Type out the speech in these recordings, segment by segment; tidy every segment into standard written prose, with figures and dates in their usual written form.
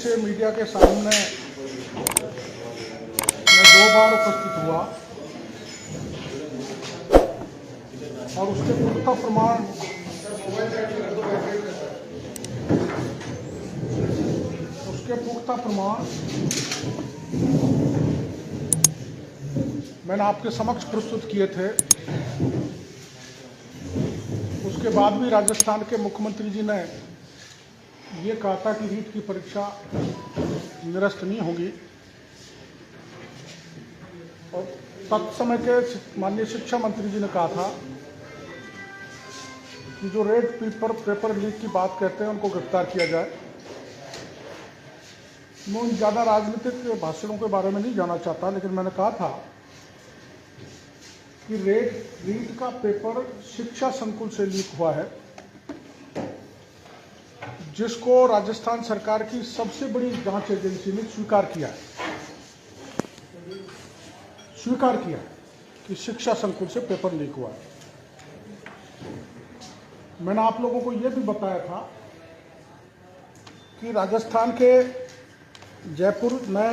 से मीडिया के सामने मैं 2 बार उपस्थित हुआ और उसके पुख्ता प्रमाण मैंने आपके समक्ष प्रस्तुत किए थे। उसके बाद भी राजस्थान के मुख्यमंत्री जी ने ये कहा था कि रीट की परीक्षा निरस्त नहीं होगी और तत्समय के माननीय शिक्षा मंत्री जी ने कहा था कि जो रेड पेपर लीक की बात कहते हैं उनको गिरफ्तार किया जाए। मैं उन ज़्यादा राजनीतिक भाषणों के बारे में नहीं जाना चाहता, लेकिन मैंने कहा था कि रीट का पेपर शिक्षा संकुल से लीक हुआ है, जिसको राजस्थान सरकार की सबसे बड़ी जांच एजेंसी ने स्वीकार किया कि शिक्षा संकुल से पेपर लीक हुआ है। मैंने आप लोगों को यह भी बताया था कि राजस्थान के जयपुर में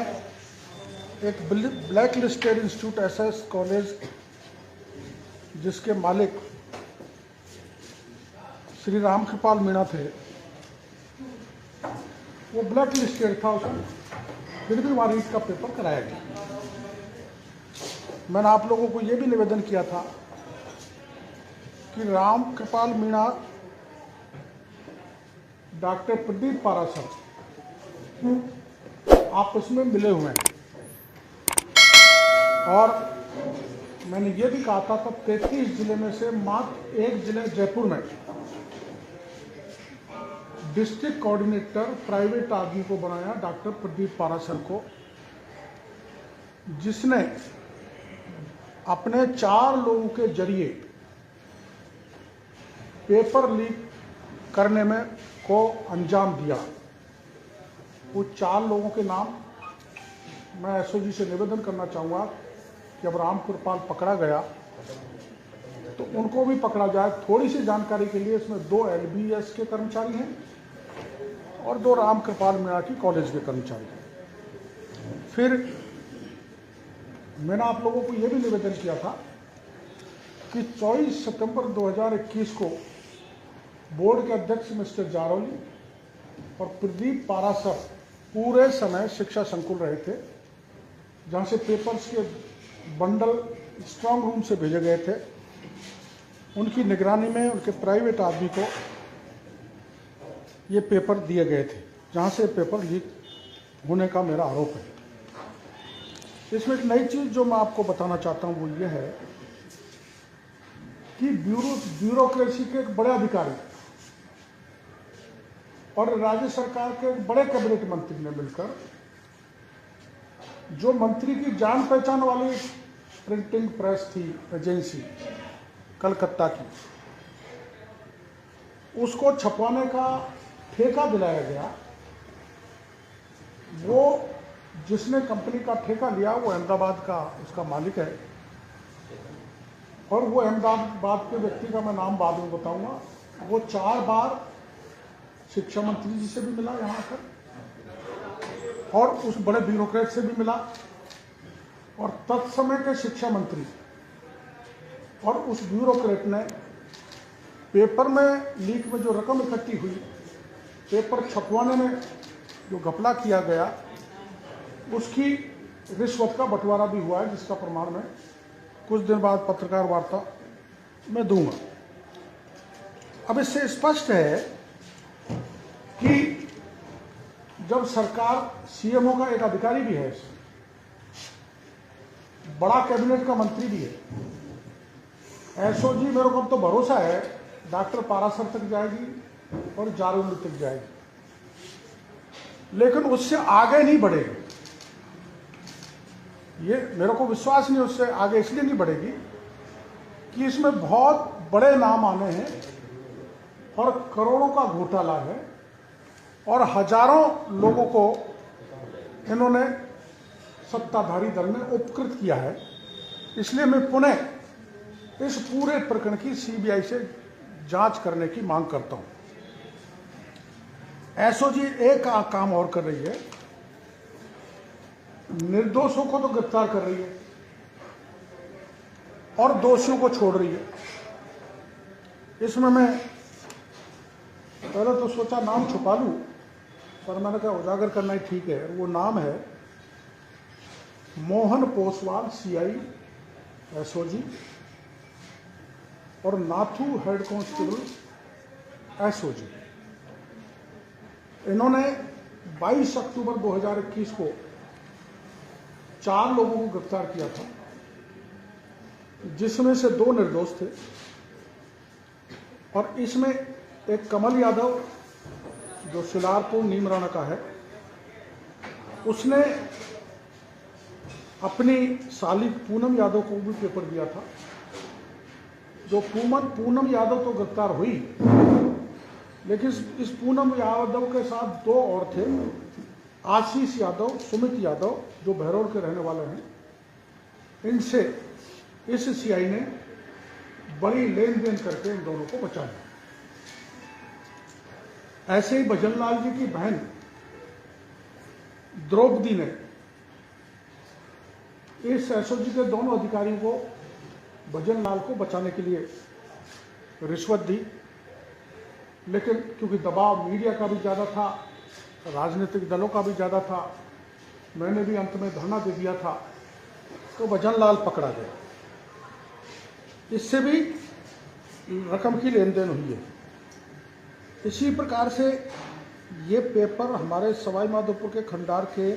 एक black listed institute SS college, जिसके मालिक श्री राम कृपाल मीणा थे, वो ब्लैक लिस्टेड था, उसमें फिर भी वहाँ रीट का पेपर कराया गया। मैंने आप लोगों को ये भी निवेदन किया था कि राम कृपाल मीणा डॉक्टर प्रदीप पारासर आपस में मिले हुए हैं और मैंने ये भी कहा था तब 33 जिले में से मात्र एक जिले जयपुर में डिस्ट्रिक्ट कोऑर्डिनेटर प्राइवेट आदमी को बनाया, डॉक्टर प्रदीप पारासर को, जिसने अपने 4 लोगों के जरिए पेपर लीक करने में को अंजाम दिया। वो 4 लोगों के नाम मैं एसओजी से निवेदन करना चाहूँगा कि अब राम कृपाल पकड़ा गया तो उनको भी पकड़ा जाए। थोड़ी सी जानकारी के लिए, इसमें 2 एलबीएस के कर्मचारी हैं और 2 राम कृपाल मीणा की कॉलेज के कर्मचारी हैं। फिर मैंने आप लोगों को यह भी निवेदन किया था कि 24 सितंबर 2021 को बोर्ड के अध्यक्ष मिस्टर जारौली और प्रदीप पारासर पूरे समय शिक्षा संकुल रहे थे, जहाँ से पेपर्स के बंडल स्ट्रांग रूम से भेजे गए थे। उनकी निगरानी में उनके प्राइवेट आदमी को ये पेपर दिए गए थे, जहाँ से पेपर लीक होने का मेरा आरोप है। इसमें एक नई चीज़ जो मैं आपको बताना चाहता हूँ वो ये है कि ब्यूरोक्रेसी के एक बड़े अधिकारी और राज्य सरकार के एक बड़े कैबिनेट मंत्री ने मिलकर जो मंत्री की जान पहचान वाली प्रिंटिंग प्रेस थी एजेंसी कलकत्ता की, उसको छपवाने का ठेका दिलाया गया। वो जिसने कंपनी का ठेका लिया वो अहमदाबाद का उसका मालिक है और वो अहमदाबाद के व्यक्ति का मैं नाम बाद में बताऊंगा। वो 4 बार शिक्षा मंत्री जी से भी मिला यहाँ पर और उस बड़े ब्यूरोक्रेट से भी मिला और तत्समय के शिक्षा मंत्री और उस ब्यूरोक्रेट ने पेपर में लीक में जो रकम इकट्ठी हुई, पेपर छपवाने में जो घपला किया गया, उसकी रिश्वत का बंटवारा भी हुआ है, जिसका प्रमाण मैं कुछ दिन बाद पत्रकार वार्ता में दूंगा। अब इससे स्पष्ट है कि जब सरकार सीएमओ का एक अधिकारी भी है, बड़ा कैबिनेट का मंत्री भी है, एसओजी मेरे को अब तो भरोसा है डॉक्टर पारासर तक जाएगी और जारौली तक जाएगी, लेकिन उससे आगे नहीं बढ़ेगी। ये मेरे को विश्वास नहीं, उससे आगे इसलिए नहीं बढ़ेगी कि इसमें बहुत बड़े नाम आने हैं और करोड़ों का घोटाला है और हजारों लोगों को इन्होंने सत्ताधारी दल ने उपकृत किया है। इसलिए मैं पुनः इस पूरे प्रकरण की सीबीआई से जांच करने की मांग करता हूं। एसओजी एक काम और कर रही है, निर्दोषों को तो गिरफ्तार कर रही है और दोषियों को छोड़ रही है। इसमें मैं पहले तो सोचा नाम छुपा लूं, पर मैंने कहा उजागर करना ही ठीक है। वो नाम है मोहन पोसवाल सीआई एसओजी और नाथू हेड कांस्टेबल एसओजी। इन्होंने 22 अक्टूबर 2021 को 4 लोगों को गिरफ्तार किया था, जिसमें से 2 निर्दोष थे। और इसमें एक कमल यादव जो शिलारपुर नीमराना का है, उसने अपनी साली पूनम यादव को भी पेपर दिया था। जो पूनम यादव तो गिरफ्तार हुई, लेकिन इस पूनम यादव के साथ 2 और थे, आशीष यादव, सुमित यादव, जो बहरौल के रहने वाले हैं। इनसे इस सीआई ने बड़ी लेन देन करके इन दोनों को बचा लिया। ऐसे ही भजनलाल जी की बहन द्रौपदी ने इस एसओजी के दोनों अधिकारियों को, भजनलाल को बचाने के लिए रिश्वत दी, लेकिन क्योंकि दबाव मीडिया का भी ज़्यादा था, राजनीतिक दलों का भी ज़्यादा था, मैंने भी अंत में धरना दे दिया था, तो भजनलाल पकड़ा गया। इससे भी रकम की लेन देन हुई है। इसी प्रकार से ये पेपर हमारे सवाई माधोपुर के खंडार के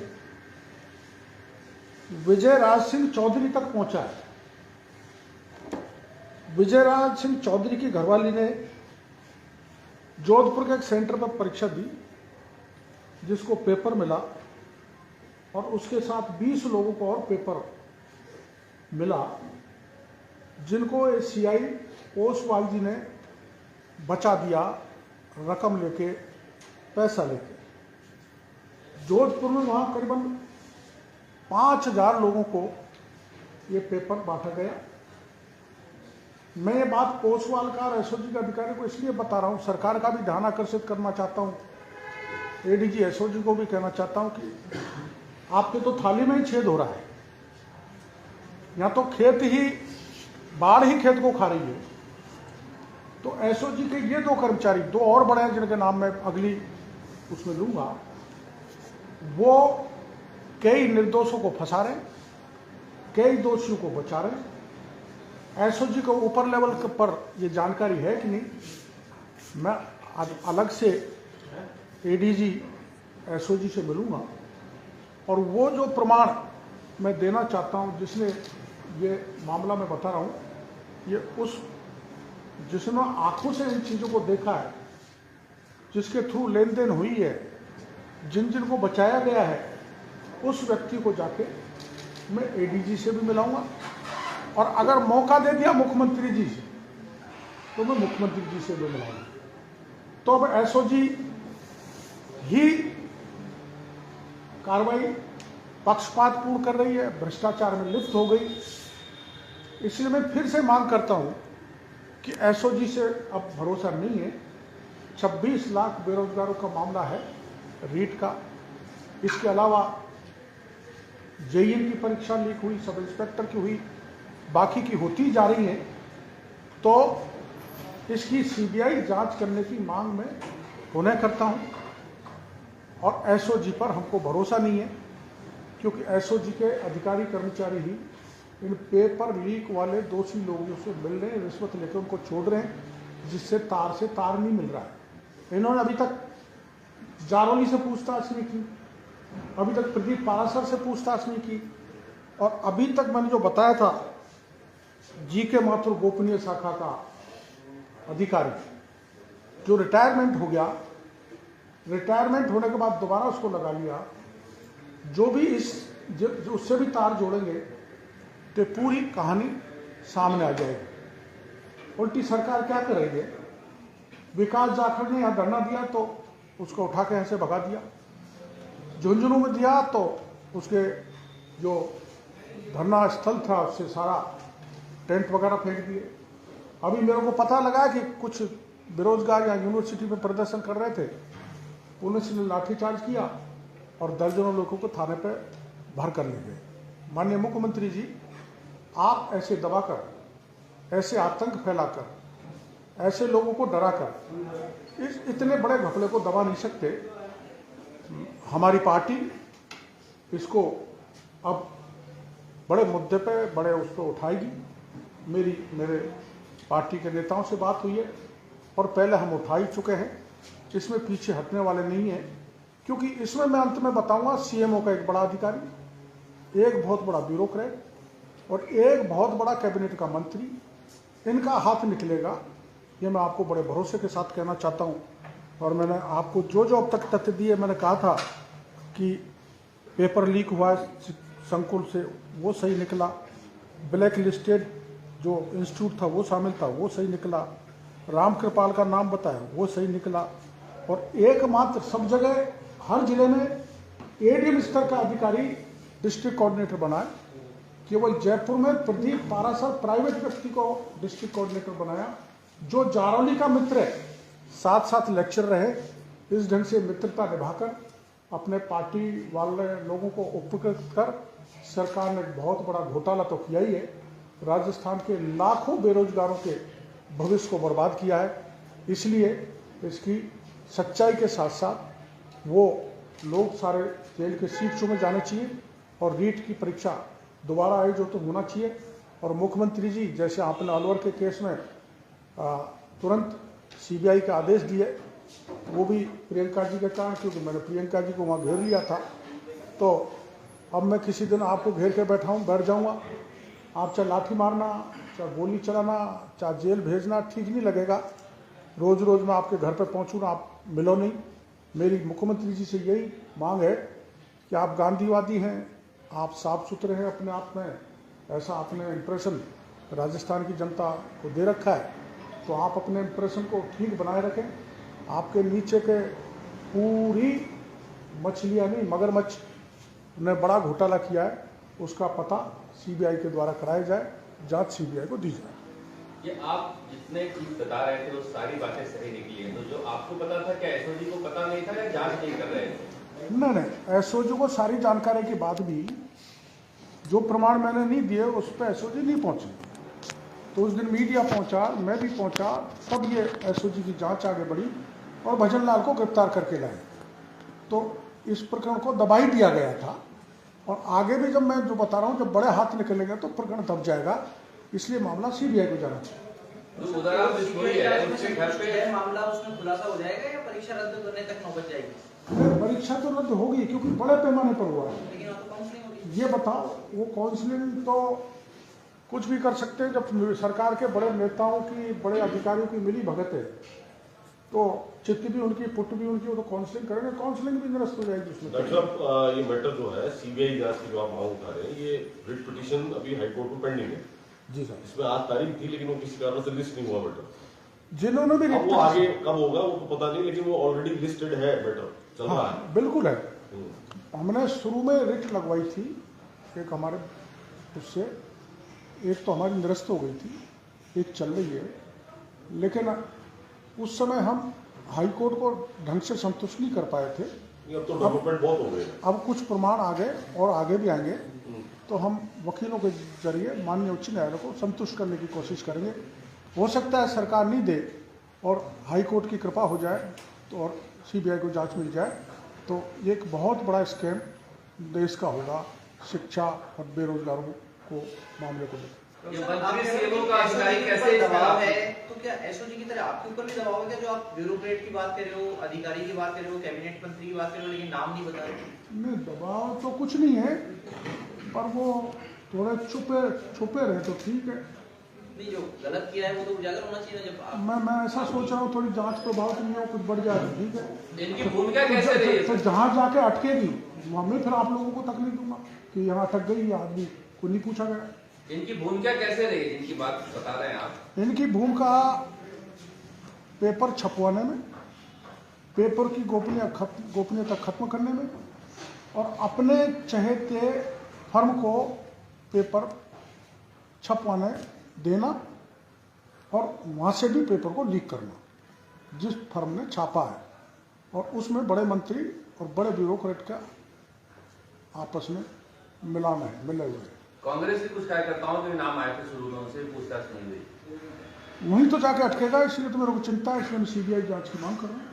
विजय राज सिंह चौधरी तक पहुंचा है। विजय राज सिंह चौधरी की घरवाली ने जोधपुर के एक सेंटर पर परीक्षा दी, जिसको पेपर मिला, और उसके साथ 20 लोगों को और पेपर मिला, जिनको सीआई ओसवाल जी ने बचा दिया रकम लेके, पैसा लेके। जोधपुर में वहाँ करीबन 5000 लोगों को ये पेपर बांटा गया। मैं ये बात ओसवाल का और एसओजी के अधिकारी को इसलिए बता रहा हूँ, सरकार का भी ध्यान आकर्षित करना चाहता हूँ, एडीजी एसओजी को भी कहना चाहता हूँ कि आपके तो थाली में ही छेद हो रहा है। यहाँ तो खेत ही, बाढ़ ही खेत को खा रही है। तो एसओजी के ये 2 कर्मचारी, 2 और बड़े हैं जिनके नाम मैं अगली उसमें लूंगा, वो कई निर्दोषों को फंसा रहे, कई दोषियों को बचा रहे। एसओजी को ऊपर लेवल पर ये जानकारी है कि नहीं, मैं अलग से एडीजी एसओजी से मिलूंगा, और वो जो प्रमाण मैं देना चाहता हूँ, जिसने ये मामला मैं बता रहा हूँ, ये जिसने आंखों से इन चीज़ों को देखा है, जिसके थ्रू लेन देन हुई है, जिन को बचाया गया है, उस व्यक्ति को जाके मैं एडीजी से भी मिलाऊंगा, और अगर मौका दे दिया मुख्यमंत्री जी से, तो मैं मुख्यमंत्री जी से भी मिलाऊंगा। तो अब एसओजी ही कार्रवाई पक्षपातपूर्ण कर रही है, भ्रष्टाचार में लिप्त हो गई। इसलिए मैं फिर से मांग करता हूं कि एसओजी से अब भरोसा नहीं है। 26 लाख बेरोजगारों का मामला है रीट का। इसके अलावा जेईएन की परीक्षा लीक हुई, सब इंस्पेक्टर की हुई, बाकी की होती जा रही है। तो इसकी सीबीआई जांच करने की मांग मैं पुनः करता हूं, और एसओजी पर हमको भरोसा नहीं है, क्योंकि एसओजी के अधिकारी कर्मचारी ही इन पेपर लीक वाले दोषी लोगों से मिल रहे हैं, रिश्वत लेकर उनको छोड़ रहे हैं, जिससे तार से तार नहीं मिल रहा है। इन्होंने अभी तक जारौली से पूछताछ नहीं की, अभी तक प्रदीप पारासर से पूछताछ नहीं की, और अभी तक मैंने जो बताया था जीके माथुर गोपनीय शाखा का अधिकारी जो रिटायरमेंट हो गया, रिटायरमेंट होने के बाद दोबारा उसको लगा लिया, जो भी उससे भी तार जोड़ेंगे तो पूरी कहानी सामने आ जाएगी। उल्टी सरकार क्या करेगी? विकास जाखड़ ने यहाँ धरना दिया तो उसको उठा के यहाँ से भगा दिया, झुंझुनू में दिया तो उसके जो धरना स्थल था उससे सारा टेंट वगैरह फेंक दिए। अभी मेरे को पता लगा कि कुछ बेरोजगार यहाँ यूनिवर्सिटी में प्रदर्शन कर रहे थे, पुलिस ने लाठीचार्ज किया और दर्जनों लोगों को थाने पर भर कर ले गए। माननीय मुख्यमंत्री जी, आप ऐसे दबाकर, ऐसे आतंक फैलाकर, ऐसे लोगों को डराकर इस इतने बड़े घपले को दबा नहीं सकते। हमारी पार्टी इसको अब बड़े मुद्दे पे बड़े उसको उठाएगी। मेरे पार्टी के नेताओं से बात हुई है और पहले हम उठा ही चुके हैं। इसमें पीछे हटने वाले नहीं हैं, क्योंकि इसमें मैं अंत में बताऊंगा, सीएमओ का एक बड़ा अधिकारी, एक बहुत बड़ा ब्यूरोक्रेट और एक बहुत बड़ा कैबिनेट का मंत्री, इनका हाथ निकलेगा, ये मैं आपको बड़े भरोसे के साथ कहना चाहता हूँ। और मैंने आपको जो जो अब तक तथ्य दिए, मैंने कहा था कि पेपर लीक हुआ संकुल से, वो सही निकला, ब्लैक लिस्टेड जो इंस्टीट्यूट था वो शामिल था, वो सही निकला, राम कृपाल का नाम बताया वो सही निकला, और एकमात्र सब जगह हर जिले में एडीएम स्तर का अधिकारी डिस्ट्रिक्ट कोऑर्डिनेटर बनाए। केवल जयपुर में प्रदीप पारासर प्राइवेट व्यक्ति को डिस्ट्रिक्ट कोऑर्डिनेटर बनाया, जो जारौली का मित्र है, साथ साथ लेक्चर रहे। इस ढंग से मित्रता निभाकर अपने पार्टी वाले लोगों को उपकृत कर सरकार ने बहुत बड़ा घोटाला तो किया ही है, राजस्थान के लाखों बेरोजगारों के भविष्य को बर्बाद किया है। इसलिए इसकी सच्चाई के साथ साथ वो लोग सारे जेल के सीटों में जाने चाहिए और रीट की परीक्षा दोबारा आयोजित तो होना चाहिए। और मुख्यमंत्री जी, जैसे आपने अलवर के केस में तुरंत सीबीआई का आदेश दिए, वो भी प्रियंका जी के कारण, क्योंकि मैंने प्रियंका जी को वहाँ घेर लिया था। तो अब मैं किसी दिन आपको घेर के बैठ जाऊँगा, आप चाहे लाठी मारना, चाहे गोली चलाना, चाहे जेल भेजना, ठीक नहीं लगेगा। रोज़ रोज़ मैं आपके घर पर पहुँचूँ ना, आप मिलो नहीं। मेरी मुख्यमंत्री जी से यही मांग है कि आप गांधीवादी हैं, आप साफ सुथरे हैं अपने आप में, ऐसा आपने इम्प्रेशन राजस्थान की जनता को दे रखा है, तो आप अपने इम्प्रेशन को ठीक बनाए रखें। आपके नीचे के पूरी मछलियाँ नहीं, मगरमच्छ ने बड़ा घोटाला किया है, उसका पता सीबीआई के द्वारा कराया जाए, जांच सीबीआई को दी जाए। ये आप जितने चीज बता रहे थे वो सारी बातें सही निकली हैं, तो जो आपको पता था, क्या एसओजी को पता नहीं था या जांच नहीं कर रहे थे? नहीं, एसओजी को सारी जानकारी के बाद भी जो प्रमाण मैंने नहीं दिए उस पर एसओजी नहीं पहुंचे। तो उस दिन मीडिया पहुंचा, मैं भी पहुंचा, तब ये एसओजी की जांच आगे बढ़ी और भजन लाल को गिरफ्तार करके लाए। तो इस प्रकरण को दबा ही दिया गया था। और आगे भी जब मैं जो बता रहा हूँ, जब बड़े हाथ निकलेंगे तो प्रकरण दब जाएगा, इसलिए मामला सीबीआई को जाना चाहिए। तो उधर आप उसके घर पे मामला उसमें खुलासा हो जाएगा या परीक्षा रद्द करने तक नौबत जाएगी? परीक्षा तो रद्द होगी, क्योंकि बड़े पैमाने पर हुआ है। लेकिन तो काउंसलिंग होगी। ये बताओ, वो काउंसलिंग तो कुछ भी कर सकते हैं। जब सरकार के बड़े नेताओं की, बड़े अधिकारियों की मिली भगत है, तो चिट्ठी भी उनकी, पुट भी उनकी, वो तो काउंसलिंग करेंगे, काउंसलिंग भी निरस्त हो जाएगी उसमें। डॉक्टर साहब, ये मैटर जो है सीबीआई जांच की जो आप मांग उठा रहे हैं, ये रिट पिटीशन अभी हाईकोर्ट में पेंडिंग है। जी सर। इसमें आज तारीख थी, लेकिन वो किसी कारण से लिस्ट नहीं हुआ मैटर। जिन्होंने भी वो आगे कब होगा वो तो पता नहीं, लेकिन वो ऑलरेडी लिस्टेड है, मैटर चल रहा है। बिल्कुल है। हमने शुरू में रिट लगवाई थी, एक हमारे उससे, एक तो हमारी निरस्त हो गई थी, एक चल रही है। लेकिन उस समय हम हाई कोर्ट को ढंग से संतुष्ट नहीं कर पाए थे। अब तो डेवलपमेंट बहुत हो गए। अब कुछ प्रमाण आ गए और आगे भी आएंगे, तो हम वकीलों के जरिए माननीय उच्च न्यायालय को संतुष्ट करने की कोशिश करेंगे। हो सकता है सरकार नहीं दे और हाई कोर्ट की कृपा हो जाए तो, और सीबीआई को जांच मिल जाए, तो ये एक बहुत बड़ा स्कैम देश का होगा, शिक्षा और बेरोजगारों को मामले को लेकर। दबाव है तो क्या एसओजी की तरह आपके ऊपर भी दबाव है क्या? जो आप ब्यूरोक्रेट की बात कर रहे हो, अधिकारी की बात कर रहे हो, कैबिनेट मंत्री की बात कर रहे हो, लेकिन नाम नहीं बता रहे। नहीं, दबाव तो कुछ नहीं है, पर वो थोड़े छुपे रहे तो ठीक है। नहीं, जो गलत किया है वो तो उजागर होना चाहिए ना। जब मैं ऐसा सोच रहा हूँ, थोड़ी जांच प्रभाव नहीं हो, कुछ बढ़ जाए तो ठीक है। इनकी भूमिका कैसे रही है? तो जहाँ जाके अटकेगी वहाँ मैं फिर आप लोगों को तकलीफ दूंगा कि यहाँ अटक गई, आदमी को नहीं पूछा गया। इनकी भूमिका कैसे रही, इनकी बात बता रहे हैं आप? इनकी भूमिका पेपर छपवाने में, पेपर की गोपनीयता खत्म करने में, और अपने चहेते फर्म को पेपर छपवाने देना और वहाँ से भी पेपर को लीक करना, जिस फर्म ने छापा है। और उसमें बड़े मंत्री और बड़े ब्यूरोक्रेट का आपस में मिलान है, मिले हुए हैं। कांग्रेस के कुछ कार्यकर्ताओं के नाम आए थे शुरू में, उनसे पूछताछ नहीं हुई। वहीं तो जाके अटकेगा, इसलिए तो मेरे को चिंता है, इसलिए मैं सीबीआई जांच की मांग कर रहा हूँ।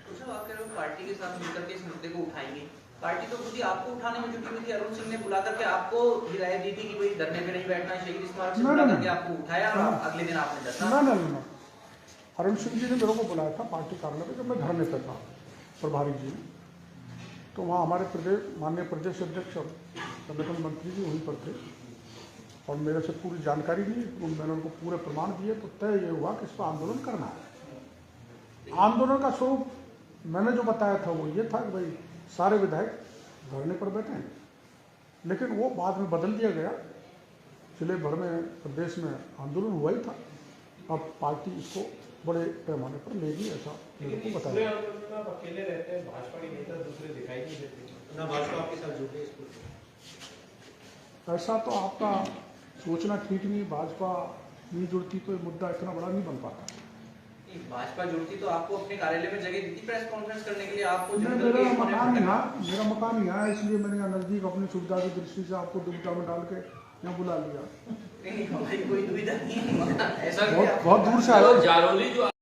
तो साहब आप कह रहे हो पार्टी के साथ मिलकर के इस मुद्दे को उठाएंगे, पार्टी तो खुद ही आपको उठाने में जुटी हुई थी। अरुण सिंह ने बुला करके आपको हिदायत दी थी कि भाई धरने पे नहीं बैठना, शहीद स्मारक से बुला करके आपको उठाया और अगले दिन आपने धरना। ना अरुण सिंह जी ने मेरे को बुलाया था पार्टी कार्यालय में जब मैं धरने पर था, प्रभारी जी ने, तो वहाँ हमारे माननीय प्रदेश अध्यक्ष और संगठन मंत्री जी वहीं पर थे और मेरे से पूरी जानकारी ली, मैंने उनको पूरे प्रमाण दिए, तो तय ये हुआ कि इस पर आंदोलन करना है। आंदोलन का स्वरूप मैंने जो बताया था वो ये था कि भाई सारे विधायक धरने पर बैठे हैं, लेकिन वो बाद में बदल दिया गया। जिले भर में प्रदेश में आंदोलन हुआ ही था, अब पार्टी इसको बड़े पैमाने पर लेगी, ऐसा मेरे को बताया। अकेले रहते हैं, भाजपा के नेता दूसरे दिखाई नहीं देते ना, भाजपा आपके साथ जुड़े इसको। ऐसा तो आपका सोचना ठीक नहीं, भाजपा नहीं जुड़ती तो ये मुद्दा इतना बड़ा नहीं बन पाता। भाजपा जुड़ती तो आपको अपने कार्यालय में जगह दी थी प्रेस कॉन्फ्रेंस करने के लिए, आपको मेरा मकान यहाँ है, इसलिए मैंने यहाँ नज़दीक अपनी सुविधा की दृष्टि से आपको दुविधा में डाल के यहाँ बुला लिया। कोई दुविधा नहीं है, ऐसा बहुत दूर से आए। जारौली जो